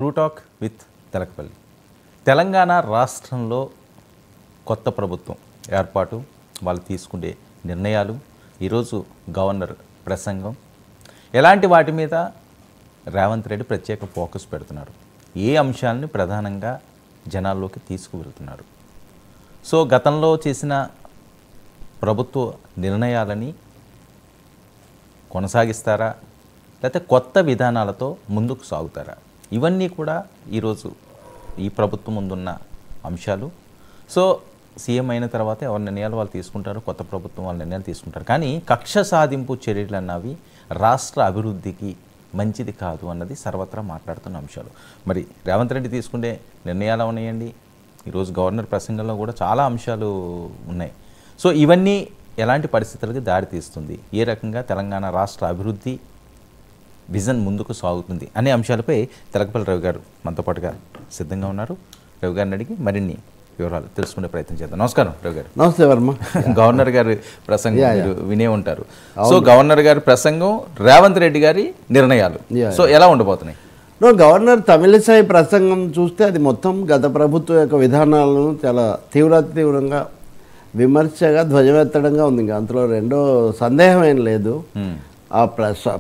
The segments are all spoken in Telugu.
True talk with Telakapalli. Telangana రాష్ట్రంలో కొత్త ప్రభుత్వం ఏర్పాటు, వాళ్ళు తీసుకునే నిర్ణయాలు, ఈరోజు గవర్నర్ ప్రసంగం, ఎలాంటి వాటి మీద రేవంత్ రెడ్డి ప్రత్యేక ఫోకస్ పెడుతున్నారు, ఏ అంశాలని ప్రధానంగా జనాల్లోకి తీసుకువెళ్తున్నారు. సో గతంలో చేసిన ప్రభుత్వ నిర్ణయాలని కొనసాగిస్తారా, లేకపోతే కొత్త విధానాలతో ముందుకు సాగుతారా? ఇవన్నీ కూడా ఈరోజు ఈ ప్రభుత్వం ముందున్న అంశాలు. సో సీఎం అయిన తర్వాత ఎవరి నిర్ణయాలు వాళ్ళు తీసుకుంటారు, కొత్త ప్రభుత్వం వాళ్ళ నిర్ణయాలు తీసుకుంటారు. కానీ కక్ష సాధింపు చర్యలు అన్నవి రాష్ట్ర అభివృద్ధికి మంచిది కాదు అన్నది సర్వత్రా మాట్లాడుతున్న అంశాలు. మరి రేవంత్ రెడ్డి తీసుకునే నిర్ణయాలు ఉన్నాయండి, ఈరోజు గవర్నర్ ప్రసంగంలో కూడా చాలా అంశాలు ఉన్నాయి. సో ఇవన్నీ ఎలాంటి పరిస్థితులకు దారి తీస్తుంది, ఏ రకంగా తెలంగాణ రాష్ట్ర అభివృద్ధి విజన్ ముందుకు సాగుతుంది అనే అంశాలపై తెలకపల్లి రవి గారు మనతో పాటుగా సిద్ధంగా ఉన్నారు. రవి గారిని అడిగి మరిన్ని వివరాలు తెలుసుకునే ప్రయత్నం చేద్దాం. నమస్కారం రవి గారు. నమస్తే వర్మ. గవర్నర్ గారి ప్రసంగం మీరు వినే ఉంటారు. సో గవర్నర్ గారి ప్రసంగం, రేవంత్ రెడ్డి గారి నిర్ణయాలు సో ఎలా ఉండబోతున్నాయి? గవర్నర్ తమిళిసై ప్రసంగం చూస్తే అది మొత్తం గత ప్రభుత్వం యొక్క విధానాలను చాలా తీవ్రంగా విమర్శగా ధ్వజమెత్తడంగా ఉంది. ఇంకా అందులో రెండో సందేహం ఏం లేదు. ఆ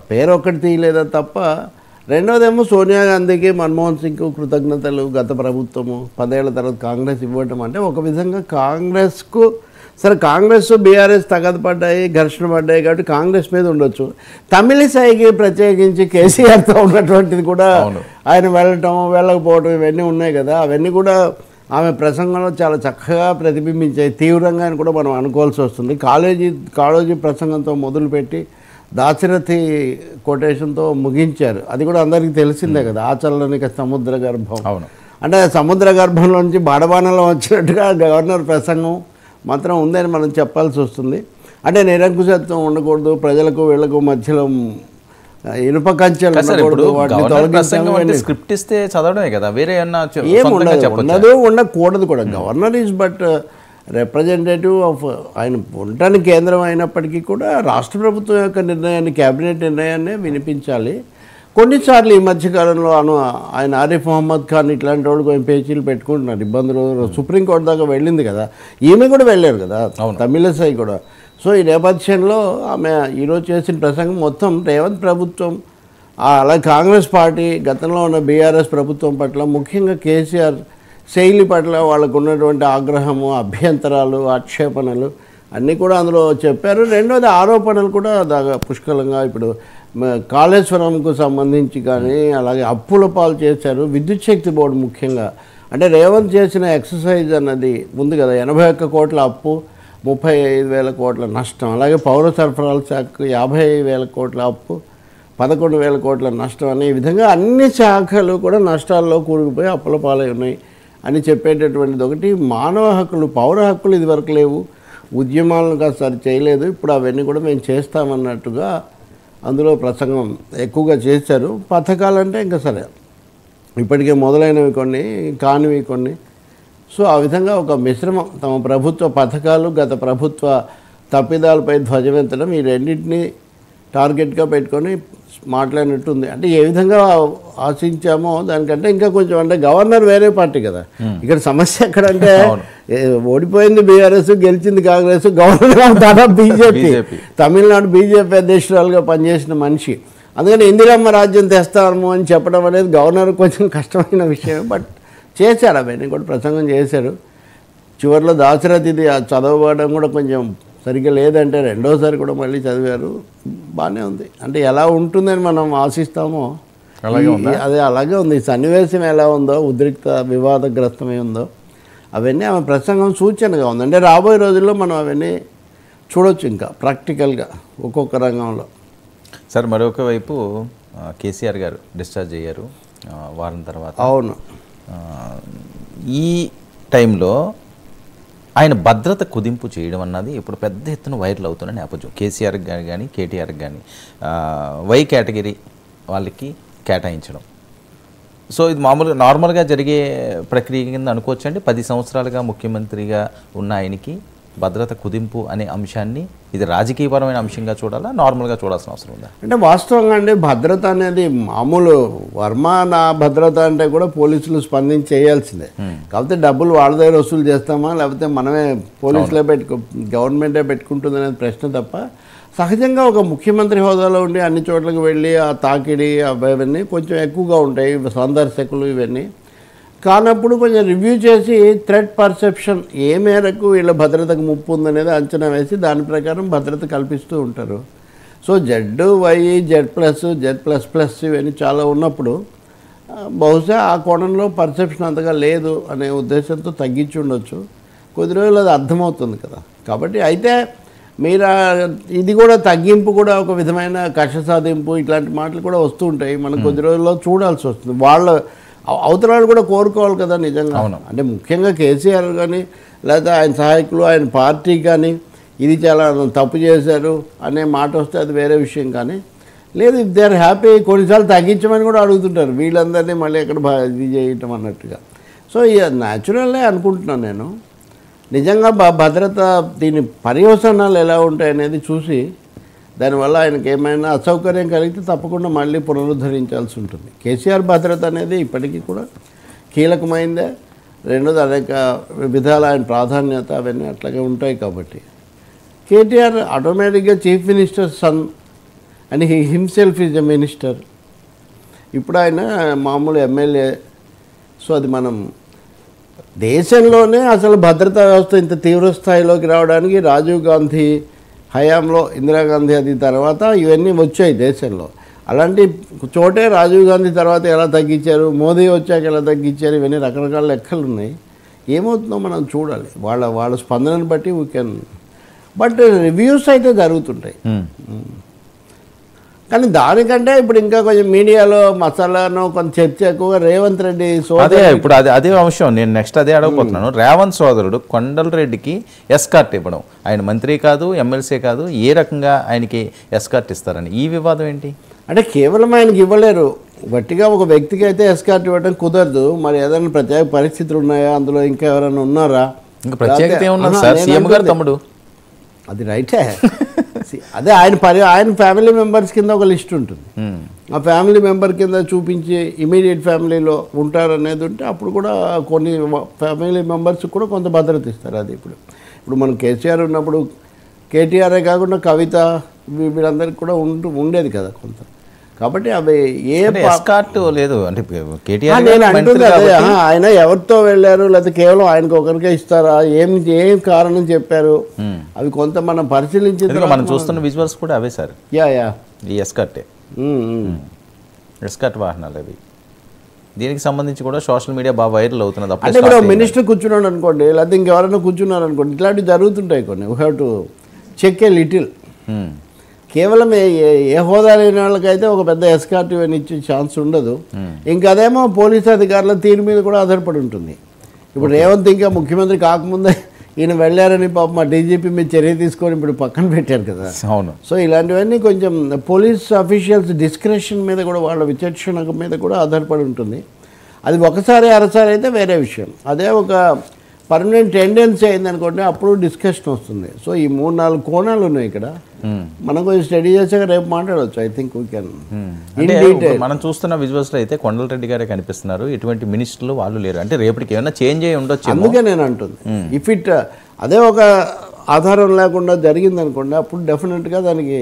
పేరు ఒక్కటి తీయలేదా తప్ప, రెండోదేమో సోనియా గాంధీకి మన్మోహన్ సింగ్కు కృతజ్ఞతలు, గత ప్రభుత్వము 10 ఏళ్ల తర్వాత కాంగ్రెస్ ఇవ్వటం అంటే ఒక విధంగా కాంగ్రెస్కు సరే, కాంగ్రెస్ బీఆర్ఎస్ తగదు పడ్డాయి, ఘర్షణ పడ్డాయి కాబట్టి కాంగ్రెస్ మీద ఉండొచ్చు. తమిళిసైకి ప్రత్యేకించి కేసీఆర్తో ఉన్నటువంటిది కూడా ఆయన వెళ్ళకపోవడం ఇవన్నీ ఉన్నాయి కదా, అవన్నీ కూడా ఆమె ప్రసంగంలో చాలా చక్కగా ప్రతిబింబించాయి. తీవ్రంగా అని కూడా మనం అనుకోవాల్సి వస్తుంది. కాళోజీ ప్రసంగంతో మొదలుపెట్టి దాశరథి కొటేషన్తో ముగించారు. అది కూడా అందరికీ తెలిసిందే కదా, ఆచరణనిక సముద్ర గర్భం. అవును, అంటే సముద్ర గర్భంలో నుంచి బాడబాణంలో వచ్చినట్టుగా గవర్నర్ ప్రసంగం మాత్రం ఉందని మనం చెప్పాల్సి వస్తుంది. అంటే నిరంకుశత్వం ఉండకూడదు, ప్రజలకు వీళ్ళకు మధ్యలో ఇనుప కంచెలు స్క్రిప్ట్ ఇస్తే చదవడమే కదా, వేరే ఉండకూడదు కూడా. Governor is but representative of, ఆయన ఉండటానికి కేంద్రం అయినప్పటికీ కూడా రాష్ట్ర ప్రభుత్వం యొక్క నిర్ణయాన్ని, క్యాబినెట్ నిర్ణయాన్ని వినిపించాలి. కొన్నిసార్లు ఈ మధ్యకాలంలో ఆయన ఆరిఫ్ మహమ్మద్ ఖాన్ ఇట్లాంటి వాళ్ళు కొంచెం పేచీలు పెట్టుకుంటున్నారు, ఇబ్బందులు. సుప్రీంకోర్టు దాకా వెళ్ళింది కదా, ఈమె కూడా వెళ్ళారు కదా, తమిళిసై కూడా. సో ఈ నేపథ్యంలో ఆమె ఈరోజు చేసిన ప్రసంగం మొత్తం రేవంత్ ప్రభుత్వం, అలాగే కాంగ్రెస్ పార్టీ, గతంలో ఉన్న బీఆర్ఎస్ ప్రభుత్వం పట్ల, ముఖ్యంగా కేసీఆర్ శైలి పట్ల వాళ్ళకు ఉన్నటువంటి ఆగ్రహము, అభ్యంతరాలు, ఆక్షేపణలు అన్నీ కూడా అందులో చెప్పారు. రెండోది ఆరోపణలు కూడా పుష్కలంగా. ఇప్పుడు కాళేశ్వరంకు సంబంధించి కానీ, అలాగే అప్పుల పాలు చేశారు, విద్యుత్ శక్తి బోర్డు ముఖ్యంగా. అంటే రేవంత్ చేసిన ఎక్సర్సైజ్ అన్నది ఉంది కదా, 81 కోట్ల అప్పు, 35,000 కోట్ల నష్టం. అలాగే పౌర సరఫరాల శాఖకు 50,000 కోట్ల అప్పు, 11,000 కోట్ల నష్టం అనే విధంగా అన్ని శాఖలు కూడా నష్టాల్లో కూరుకుపోయి అప్పుల పాలై ఉన్నాయి అని చెప్పేటటువంటిది ఒకటి. మానవ హక్కులు, పౌర హక్కులు ఇదివరకు లేవు, ఉద్యమాలను కాస్త సరి చేయలేదు, ఇప్పుడు అవన్నీ కూడా మేము చేస్తామన్నట్టుగా అందులో ప్రసంగం ఎక్కువగా చేశారు. పథకాలంటే ఇంకా సరే ఇప్పటికే మొదలైనవి కొన్ని, కానివి కొన్ని. సో ఆ విధంగా ఒక మిశ్రమం, తమ ప్రభుత్వ పథకాలు, గత ప్రభుత్వ తప్పిదాలపై ధ్వజమెత్తడం, ఈ రెండింటినీ టార్గెట్గా పెట్టుకొని మాట్లాడినట్టుంది. అంటే ఏ విధంగా ఆశించామో దానికంటే ఇంకా కొంచెం, అంటే గవర్నర్ వేరే పార్టీ కదా, ఇక్కడ సమస్య ఎక్కడంటే ఓడిపోయింది బీఆర్ఎస్, గెలిచింది కాంగ్రెస్, గవర్నర్ దాదాపు బీజేపీ, తమిళనాడు బీజేపీ అధ్యక్షురాలుగా పనిచేసిన మనిషి. అందుకని ఇందిరమ్మ రాజ్యం తెస్తాము అని చెప్పడం అనేది గవర్నర్ కొంచెం కష్టమైన విషయం. బట్ చేశారు, అవన్నీ కూడా ప్రసంగం చేశారు. చివరిలో దాశరథిది చదవడం కూడా కొంచెం సరిగ్గా లేదంటే రెండోసారి కూడా మళ్ళీ చదివారు, బాగానే ఉంది. అంటే ఎలా ఉంటుందని మనం ఆశిస్తామో అదే అలాగే ఉంది. సన్నివేశం ఎలా ఉందో, ఉద్రిక్త వివాదగ్రస్తమే ఉందో, అవన్నీ ఆమె ప్రసంగం సూచనగా ఉంది. అంటే రాబోయే రోజుల్లో మనం అవన్నీ చూడొచ్చు ఇంకా ప్రాక్టికల్గా ఒక్కొక్క రంగంలో. సార్, మరొక వైపు కేసీఆర్ గారు డిశ్చార్జ్ అయ్యారు వారం తర్వాత. అవును, ఈ టైంలో ఆయన భద్రత కుదింపు చేయడం అన్నది ఇప్పుడు పెద్ద ఎత్తున వైరల్ అవుతున్న నేపథ్యం. కేసీఆర్కి కానీ కేటీఆర్కి కానీ వై కేటగిరీ వాళ్ళకి కేటాయించడం. సో ఇది నార్మల్గా జరిగే ప్రక్రియ కింద అనుకోవచ్చు అండి. 10 సంవత్సరాలుగా ముఖ్యమంత్రిగా ఉన్న ఆయనకి భద్రత కుదింపు అనే అంశాన్ని ఇది రాజకీయపరమైన అంశంగా చూడాలా, నార్మల్గా చూడాల్సిన అవసరం ఉందా? అంటే వాస్తవంగా అండి భద్రత అనేది మామూలు వర్మ నా భద్రత అంటే కూడా పోలీసులు స్పందించి చేయాల్సిందే. కాకపోతే డబ్బులు వాళ్ళ దగ్గర వసూలు చేస్తామా లేకపోతే మనమే పోలీసులే గవర్నమెంటే పెట్టుకుంటుంది అనేది ప్రశ్న తప్ప, సహజంగా ఒక ముఖ్యమంత్రి హోదాలో ఉండి అన్ని చోట్లకు వెళ్ళి ఆ తాకిడి అవన్నీ కొంచెం ఎక్కువగా ఉంటాయి, సందర్శకులు ఇవన్నీ కానప్పుడు కొంచెం రివ్యూ చేసి థ్రెట్ పర్సెప్షన్ ఏ మేరకు వీళ్ళ భద్రతకు ముప్పు ఉందనేది అంచనా వేసి దాని ప్రకారం భద్రత కల్పిస్తూ ఉంటారు. సో ZY Z++, ఇవన్నీ చాలా ఉన్నప్పుడు బహుశా ఆ కోణంలో పర్సెప్షన్ అంతగా లేదు అనే ఉద్దేశంతో తగ్గించి ఉండొచ్చు. కొద్ది రోజులు అది అర్థమవుతుంది కదా. కాబట్టి అయితే మీరు ఇది కూడా తగ్గింపు కూడా ఒక విధమైన కక్ష సాధింపు ఇట్లాంటి మాటలు కూడా వస్తూ ఉంటాయి. మనం కొద్ది రోజుల్లో చూడాల్సి వస్తుంది. వాళ్ళ అవతరాలు కూడా కోరుకోవాలి కదా నిజంగా. అంటే ముఖ్యంగా కేసీఆర్ కానీ లేదా ఆయన సహాయకులు ఆయన పార్టీ కానీ ఇది చాలా తప్పు చేశారు అనే మాట వస్తే అది వేరే విషయం. కానీ లేదు, ఇఫ్ దే ఆర్ హ్యాపీ కొన్నిసార్లు తగ్గించమని కూడా అడుగుతుంటారు వీళ్ళందరినీ మళ్ళీ ఎక్కడ ఇది చేయటం అన్నట్టుగా. సో ఇక న్యాచురల్లే అనుకుంటున్నాను నేను. నిజంగా భద్రత దీని పర్యవసానాలు ఎలా ఉంటాయనేది చూసి దానివల్ల ఆయనకి ఏమైనా అసౌకర్యం కలిగితే తప్పకుండా మళ్ళీ పునరుద్ధరించాల్సి ఉంటుంది. కేసీఆర్ భద్రత అనేది ఇప్పటికీ కూడా కీలకమైందే. రెండోది అనేక విధాల ఆయన ప్రాధాన్యత అవన్నీ అట్లాగే ఉంటాయి. కాబట్టి కేటీఆర్ ఆటోమేటిక్గా chief minister son and he himself is a minister. ఇప్పుడు ఆయన మామూలు ఎమ్మెల్యే. సో అది మనం దేశంలోనే అసలు భద్రతా వ్యవస్థ ఇంత తీవ్ర స్థాయిలోకి రావడానికి రాజీవ్ గాంధీ హయాంలో, ఇందిరాగాంధీ అది తర్వాత ఇవన్నీ వచ్చాయి దేశంలో. అలాంటి చోటే రాజీవ్ గాంధీ తర్వాత ఎలా తగ్గించారు, మోదీ వచ్చాక ఎలా తగ్గించారు, ఇవన్నీ రకరకాల లెక్కలు ఉన్నాయి. ఏమవుతుందో మనం చూడాలి. వాళ్ళ స్పందనను బట్టి వీ కెన్. బట్ రివ్యూస్ అయితే జరుగుతుంటాయి. కానీ దానికంటే ఇప్పుడు ఇంకా కొంచెం మీడియాలో మసాలాను కొంచెం చర్చ ఎక్కువగా రేవంత్ రెడ్డి అదే ఇప్పుడు అదే అంశం నేను నెక్స్ట్ అదే అడగబోతున్నాను. రేవంత్ సోదరుడు కొండలరెడ్డికి ఎస్కార్ట్ ఇవ్వడం, ఆయన మంత్రి కాదు ఎమ్మెల్సీ కాదు, ఏ రకంగా ఆయనకి ఎస్కార్ట్ ఇస్తారని ఈ వివాదం ఏంటి? అంటే కేవలం ఆయనకి ఇవ్వలేరు, గట్టిగా ఒక వ్యక్తికి అయితే ఎస్కార్ట్ ఇవ్వడం కుదరదు. మరి ఏదైనా ప్రత్యేక పరిస్థితులు ఉన్నాయా, అందులో ఇంకా ఎవరైనా ఉన్నారా? ఇంకా ప్రత్యేకత ఏమున్నది సార్? సీఎం గారు తమ్ముడు. అది రైటే. అదే ఆయన ఫ్యామిలీ మెంబర్స్ కింద ఒక లిస్ట్ ఉంటుంది. ఆ ఫ్యామిలీ మెంబర్ కింద చూపించి ఇమీడియట్ ఫ్యామిలీలో ఉంటారనేది ఉంటే అప్పుడు కూడా కొన్ని ఫ్యామిలీ మెంబర్స్కి కూడా కొంత భద్రత ఇస్తారు. అది ఇప్పుడు మనం కేసీఆర్ ఉన్నప్పుడు కేటీఆర్ఏ కాకుండా కవిత వీళ్ళందరికీ కూడా ఉండేది కదా కొంత. కాబట్టి అవి ఏ ఎస్కార్ట్ లేదు అంటే కేటీఆర్ నేను అంటుంది అదే. ఆయన ఎవరితో వెళ్ళారు లేకపోతే కేవలం ఆయనకు ఒకరికే ఇస్తారా, ఏం కారణం చెప్పారు, అవి కొంత మనం పరిశీలించి మనం చూస్తున్న విజువల్స్ కూడా అవే సార్. యా ఈ ఎస్కార్టే, ఎస్కార్ట్ వాహనాలు అవి. దీనికి సంబంధించి కూడా సోషల్ మీడియా బాగా వైరల్ అవుతున్నది. అంటే ఇప్పుడు మినిస్టర్ కూర్చున్నాడు అనుకోండి, లేకపోతే ఇంకెవరైనా కూర్చున్నారు అనుకోండి, ఇట్లాంటివి జరుగుతుంటాయి కొన్ని. We have to check a little. కేవలం ఏ హోదా లేని వాళ్ళకైతే ఒక పెద్ద ఎస్కార్ట్ ఇవన్నీ ఇచ్చే ఛాన్స్ ఉండదు. ఇంకా అదేమో పోలీసు అధికారుల తీరు మీద కూడా ఆధారపడి ఉంటుంది. ఇప్పుడు రేవంత్ ఇంకా ముఖ్యమంత్రి కాకముందే ఈయన వెళ్ళారని పాప మా డీజీపీ మీద చర్య తీసుకొని ఇప్పుడు పక్కన పెట్టారు కదా. అవును. సో ఇలాంటివన్నీ కొంచెం పోలీస్ అఫీషియల్స్ డిస్క్రిషన్ మీద కూడా, వాళ్ళ విచక్షణ మీద కూడా ఆధారపడి ఉంటుంది. అది ఒకసారి అరసారి అయితే వేరే విషయం. అదే ఒక పర్మనెంట్ టెండెన్సీ అయిందనుకోండి అప్పుడు డిస్కషన్ వస్తుంది. సో ఈ 3-4 కోణాలు ఉన్నాయి ఇక్కడ. మనం కొంచెం స్టడీ చేసాక రేపు మాట్లాడవచ్చు. I think we can. మనం చూస్తున్న విజువల్స్లో అయితే కొండలరెడ్డి గారే కనిపిస్తున్నారు, ఎటువంటి మినిస్టర్లు వాళ్ళు లేరు. అంటే రేపటికి ఏమైనా చేంజ్ అయ్యి ఉండొచ్చు. అందుకే నేను అంటుంది ఇఫ్ ఇట్ అదే ఒక ఆధారం లేకుండా జరిగింది అనుకోండి అప్పుడు డెఫినెట్గా దానికి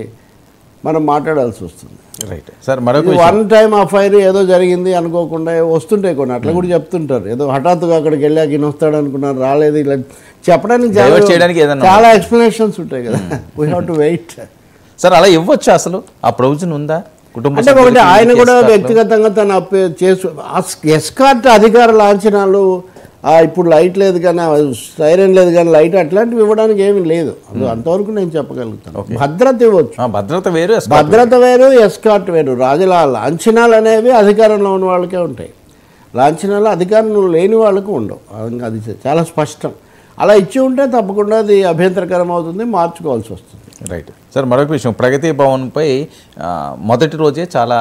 మనం మాట్లాడాల్సి వస్తుంది. Right sir. మరొక వన్ టైం ఆ ఫైర్ ఏదో జరిగింది అనుకోకుండా వస్తుంటాయి కొన్ని, అట్లా కూడా చెప్తుంటారు. ఏదో హఠాత్తుగా అక్కడికి వెళ్ళాక ఈయన వస్తాడు అనుకున్నారు, రాలేదు, ఇలా చెప్పడానికి చాలా ఎక్స్ప్లెనేషన్స్ ఉంటాయి కదా. We have to wait. Sir అలా ఇవ్వచ్చు అసలు ఆ ప్రొవిజన్ ఉందా? అంటే ఒకటి ఆయన కూడా వ్యక్తిగతంగా తను ఎస్కార్ట్ అధికార లాంఛనాలు ఇప్పుడు లైట్ లేదు కానీ సైరన్ లేదు కానీ లైట్ అట్లాంటివి ఇవ్వడానికి ఏమీ లేదు. అంతవరకు నేను చెప్పగలుగుతాను. భద్రత ఇవ్వచ్చు, భద్రత వేరు ఎస్కార్ట్ వేరు. లాంఛనాలు అనేవి అధికారంలో ఉన్న వాళ్ళకే ఉంటాయి, లాంఛనాలు అధికారంలో లేని వాళ్ళకు ఉండవు. అది చాలా స్పష్టం. అలా ఇచ్చి ఉంటే తప్పకుండా అది అభ్యంతరకరం అవుతుంది, మార్చుకోవాల్సి వస్తుంది. రైట్. సార్ మరొక విషయం, ప్రగతి భవన్పై మొదటి రోజే చాలా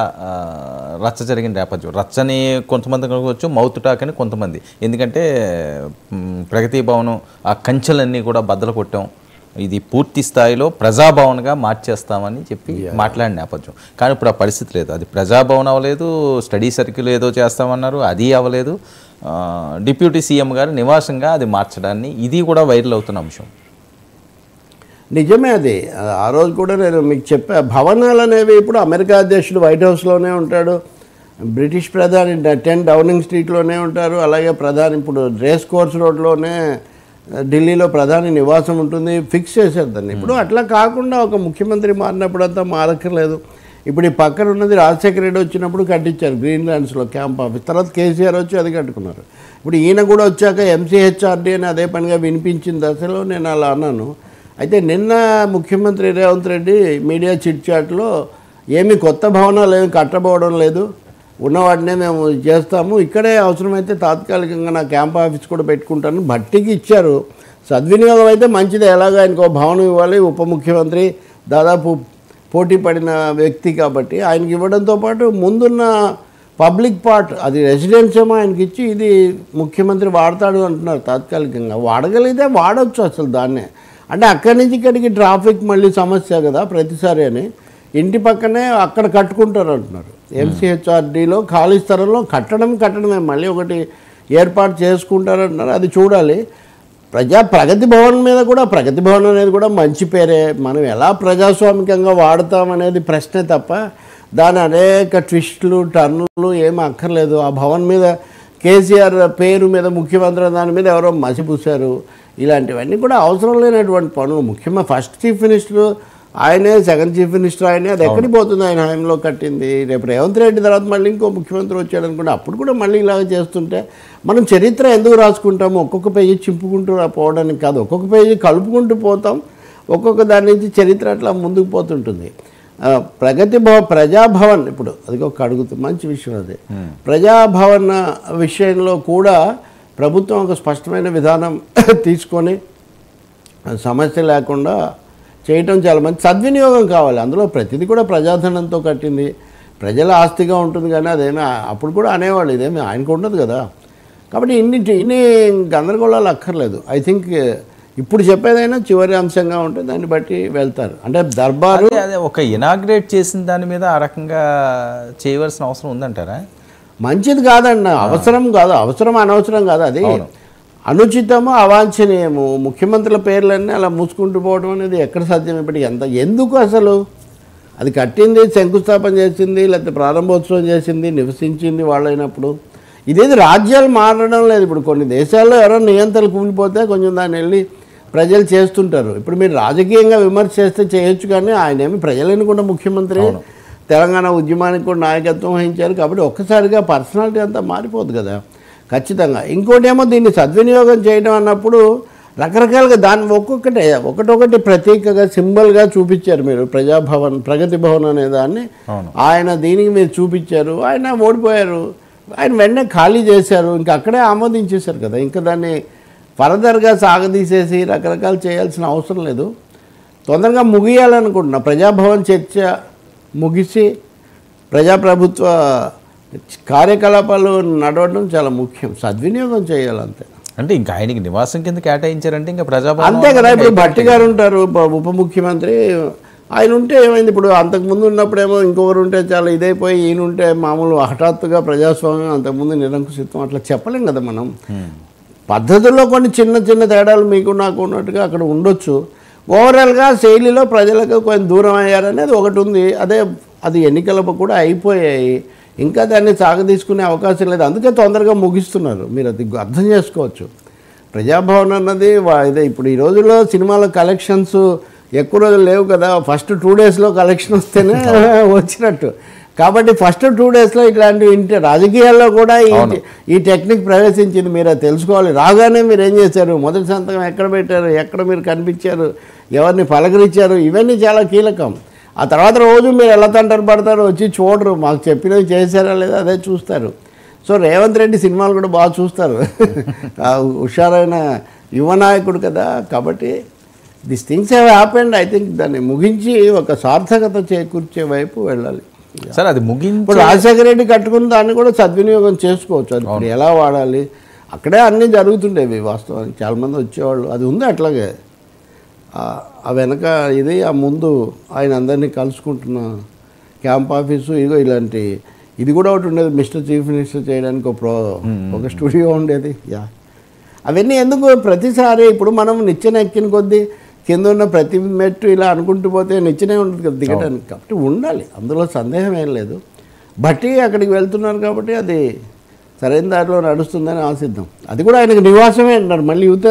రచ్చ జరిగిన నేపథ్యం. రచ్చని కొంతమంది అనుకోవచ్చు, మౌత్ టాక్ అని కొంతమంది. ఎందుకంటే ప్రగతి భవన్ ఆ కంచెలన్నీ కూడా బద్దలు కొట్టాం, ఇది పూర్తి స్థాయిలో ప్రజాభవన్గా మార్చేస్తామని చెప్పి మాట్లాడిన నేపథ్యం. కానీ ఇప్పుడు ఆ పరిస్థితి లేదు. అది ప్రజాభవన్ అవ్వలేదు, స్టడీ సర్కిల్ ఏదో చేస్తామన్నారు, అది అవ్వలేదు. డిప్యూటీ సీఎం గారు నివాసంగా అది మార్చడాన్ని, ఇది కూడా వైరల్ అవుతున్న అంశం. నిజమే అది. ఆ రోజు కూడా నేను మీకు చెప్పా, భవనాలు అనేవి ఇప్పుడు అమెరికా అధ్యక్షుడు వైట్ హౌస్లోనే ఉంటాడు, బ్రిటిష్ ప్రధాని 10 డౌనింగ్ స్ట్రీట్లోనే ఉంటారు, అలాగే ప్రధాని ఇప్పుడు రేస్ కోర్స్ రోడ్లోనే ఢిల్లీలో ప్రధాని నివాసం ఉంటుంది, ఫిక్స్ చేశారు దాన్ని. ఇప్పుడు అట్లా కాకుండా ఒక ముఖ్యమంత్రి మారినప్పుడు అంతా మారక్కర్లేదు. ఇప్పుడు ఈ పక్కన ఉన్నది రాజశేఖర రెడ్డి వచ్చినప్పుడు కట్టించారు గ్రీన్ ల్యాండ్స్లో క్యాంప్ ఆఫీస్, తర్వాత కేసీఆర్ వచ్చి అది కట్టుకున్నారు. ఇప్పుడు ఈయన కూడా వచ్చాక ఎంసీహెచ్ఆర్డీ అని అదే పనిగా వినిపించిన దశలో నేను అలా అన్నాను. అయితే నిన్న ముఖ్యమంత్రి రేవంత్ రెడ్డి మీడియా చిట్ చాట్లో ఏమి కొత్త భవనాలు ఏమి కట్టబోవడం లేదు, ఉన్నవాటినే మేము చేస్తాము, ఇక్కడే అవసరమైతే తాత్కాలికంగా నా క్యాంప్ ఆఫీస్ కూడా పెట్టుకుంటాను భట్టికి ఇచ్చారు. సద్వినియోగం అయితే మంచిదే, ఎలాగో ఆయనకు భవనం ఇవ్వాలి, ఉప ముఖ్యమంత్రి దాదాపు పోటీ పడిన వ్యక్తి కాబట్టి ఆయనకి ఇవ్వడంతో పాటు ముందున్న పబ్లిక్ పార్ట్ అది రెసిడెన్స్ ఏమో ఆయనకి ఇచ్చి ఇది ముఖ్యమంత్రి వాడతాడు అంటున్నారు తాత్కాలికంగా. వాడగలిగితే వాడచ్చు అసలు దాన్నే. అంటే అక్కడి నుంచి ఇక్కడికి ట్రాఫిక్ మళ్ళీ సమస్య కదా ప్రతిసారి అని ఇంటి పక్కనే అక్కడ కట్టుకుంటారు అంటున్నారు. ఎంసీహెచ్ఆర్డీలో ఖాళీ స్థలంలో కట్టడమే మళ్ళీ ఒకటి ఏర్పాటు చేసుకుంటారంటున్నారు. అది చూడాలి. ప్రగతి భవన్ మీద కూడా, ప్రగతి భవన్ అనేది కూడా మంచి పేరే, మనం ఎలా ప్రజాస్వామికంగా వాడతామనేది ప్రశ్నే తప్ప దాని అనేక ట్విస్టులు టర్నులు ఏమీ అక్కర్లేదు. ఆ భవన్ మీద కేసీఆర్ పేరు మీద ముఖ్యమంత్రి దాని మీద ఎవరో మసిపూశారు, ఇలాంటివన్నీ కూడా అవసరం లేనటువంటి పనులు. ముఖ్యంగా ఫస్ట్ చీఫ్ మినిస్టర్ ఆయనే, సెకండ్ చీఫ్ మినిస్టర్ ఆయనే, అది ఎక్కడికి పోతుంది ఆయన హయాంలో కట్టింది. రేపు రేవంత్ రెడ్డి తర్వాత మళ్ళీ ఇంకో ముఖ్యమంత్రి వచ్చాడు అనుకుంటే అప్పుడు కూడా మళ్ళీ ఇలాగ చేస్తుంటే మనం చరిత్ర ఎందుకు రాసుకుంటాము? ఒక్కొక్క పేజీ చింపుకుంటూ పోవడానికి కాదు, ఒక్కొక్క పేజీ కలుపుకుంటూ పోతాం, ఒక్కొక్క దాని నుంచి చరిత్ర అట్లా ముందుకు పోతుంటుంది. ప్రజాభవన్ ఇప్పుడు అది ఒక అడుగుతుంది, మంచి విషయం అది. ప్రజాభవన్ విషయంలో కూడా ప్రభుత్వం ఒక స్పష్టమైన విధానం తీసుకొని సమస్య లేకుండా చేయటం చాలా మంచి. సద్వినియోగం కావాలి, అందులో ప్రతిదీ కూడా ప్రజాధనంతో కట్టింది, ప్రజల ఆస్తిగా ఉంటుంది. కానీ అదేమీ అప్పుడు కూడా అనేవాళ్ళు ఇదేమీ ఆయనకు ఉండదు కదా. కాబట్టి ఇన్ని గందరగోళాలు అక్కర్లేదు. ఐ థింక్ ఇప్పుడు చెప్పేదైనా చివరి అంశంగా ఉంటే దాన్ని బట్టి వెళ్తారు. అంటే దర్బారు అదే ఒక ఇనాగ్రేట్ చేసిన దాని మీద ఆ రకంగా చేయవలసిన అవసరం ఉందంటారా? మంచిది కాదన్న, అవసరం కాదు, అవసరం అనవసరం కాదు, అది అనుచితము అవాంఛనీయము. ముఖ్యమంత్రుల పేర్లన్నీ అలా మూసుకుంటూ పోవడం అనేది ఎక్కడ సాధ్యం? ఇప్పటికి ఎందుకు అసలు అది కట్టింది, శంకుస్థాపన చేసింది, లేకపోతే ప్రారంభోత్సవం చేసింది, నివసించింది వాళ్ళైనప్పుడు. ఇదేది రాజ్యాలు మారడం లేదు. ఇప్పుడు కొన్ని దేశాల్లో ఎవరో నియంత్రణలు కూలిపోతే కొంచెం దాన్ని వెళ్ళి ప్రజలు చేస్తుంటారు. ఇప్పుడు మీరు రాజకీయంగా విమర్శ చేస్తే చేయొచ్చు, కానీ ఆయన ఏమి ప్రజలు ఎన్నుకున్న ముఖ్యమంత్రి, తెలంగాణ ఉద్యమానికి కూడా నాయకత్వం వహించారు. కాబట్టి ఒక్కసారిగా పర్సనాలిటీ అంతా మారిపోదు కదా ఖచ్చితంగా. ఇంకోటి ఏమో దీన్ని సద్వినియోగం చేయడం అన్నప్పుడు రకరకాలుగా దాన్ని ఒకటొకటి ప్రతీకగా సింబల్గా చూపించారు మీరు. ప్రజాభవన్, ప్రగతి భవన్ అనే దాన్ని ఆయన దీనికి మీరు చూపించారు. ఆయన ఓడిపోయారు, ఆయన వెంటనే ఖాళీ చేశారు, ఇంకా అక్కడే ఆమోదించేశారు కదా. ఇంకా దాన్ని ఫర్దర్గా సాగదీసేసి రకరకాలు చేయాల్సిన అవసరం లేదు. తొందరగా ముగియాలనుకుంటున్నా. ప్రజాభవన్ చర్చ ముగిసి ప్రజాప్రభుత్వ కార్యకలాపాలు నడవడం చాలా ముఖ్యం. సద్వినియోగం చేయాలంతే. అంటే ఇంకా ఆయనకి నివాసం కింద కేటాయించారంటే ఇంకా ప్రజాభవన్ అంతే కదా. ఇప్పుడు భట్టి గారు ఉంటారు ఉప ముఖ్యమంత్రి, ఆయన ఉంటే ఏమైంది? ఇప్పుడు అంతకుముందు ఉన్నప్పుడేమో ఇంకొకరు ఉంటే చాలా ఇదైపోయి, ఈయన ఉంటే మామూలు హఠాత్తుగా ప్రజాస్వామ్యం, అంతకుముందు నిరంకుశత్వం, అట్లా చెప్పలేం కదా మనం. పద్ధతుల్లో కొన్ని చిన్న చిన్న తేడాలు మీకు నాకు ఉన్నట్టుగా అక్కడ ఉండొచ్చు. ఓవరాల్గా శైలిలో ప్రజలకు కొంచెం దూరం అయ్యారనేది ఒకటి ఉంది. అది ఎన్నికలకు కూడా అయిపోయాయి, ఇంకా దాన్ని సాగదీసుకునే అవకాశం లేదు. అందుకే తొందరగా ముగిస్తున్నారు. మీరు అది అర్థం చేసుకోవచ్చు. ప్రజాభవన్ అన్నది ఇదే. ఇప్పుడు ఈ రోజుల్లో సినిమాల కలెక్షన్స్ ఎక్కువ రోజులు లేవు కదా. ఫస్ట్ 2 డేస్లో కలెక్షన్ వస్తేనే వచ్చినట్టు. కాబట్టి ఫస్ట్ 2 డేస్లో ఇట్లాంటివి ఇంటే రాజకీయాల్లో కూడా ఈ టెక్నిక్ ప్రవేశించింది. మీరు అది తెలుసుకోవాలి. రాగానే మీరు ఏం చేశారు, మొదటి సంతకం ఎక్కడ పెట్టారు, ఎక్కడ మీరు కనిపించారు, ఎవరిని పలకరించారు, ఇవన్నీ చాలా కీలకం. ఆ తర్వాత రోజు మీరు ఎలా తంటారు పడతారు, వచ్చి చూడరు, మాకు చెప్పినవి చేశారా లేదా అదే చూస్తారు. సో రేవంత్ రెడ్డి సినిమాలు కూడా బాగా చూస్తారు, హుషారైన యువ నాయకుడు కదా. కాబట్టి this things have happened. I think దాన్ని ముగించి ఒక సార్థకత చేకూర్చే వైపు వెళ్ళాలి. సార్ అది ముగించి ఇప్పుడు రాజశేఖర రెడ్డి కట్టుకున్న దాన్ని కూడా సద్వినియోగం చేసుకోవచ్చు. అది ఇప్పుడు ఎలా వాడాలి, అక్కడే అన్నీ జరుగుతుండేవి వాస్తవానికి. చాలామంది వచ్చేవాళ్ళు, అది ఉంది అట్లాగే. ఆ వెనక ఇది, ఆ ముందు ఆయన అందరినీ కలుసుకుంటున్న క్యాంప్ ఆఫీసు, ఇదిగో ఇలాంటి ఇది కూడా ఒకటి ఉండేది. మిస్టర్ చీఫ్ మినిస్టర్ చేయడానికి ఒక స్టూడియో ఉండేది. అవన్నీ ఎందుకు ప్రతిసారి ఇప్పుడు మనం నిచ్చెన ఎక్కిన కొద్దీ కింద ఉన్న ప్రతి మెట్టు ఇలా అనుకుంటూ పోతే నిచ్చెనే ఉంటుంది కదా దిగడానికి. కాబట్టి ఉండాలి, అందులో సందేహం ఏం లేదు. బట్టి అక్కడికి వెళ్తున్నారు కాబట్టి అది సరైన దారిలో నడుస్తుందని ఆశిద్దాం. అది కూడా ఆయనకు నివాసమే అంటారు. మళ్ళీ యువత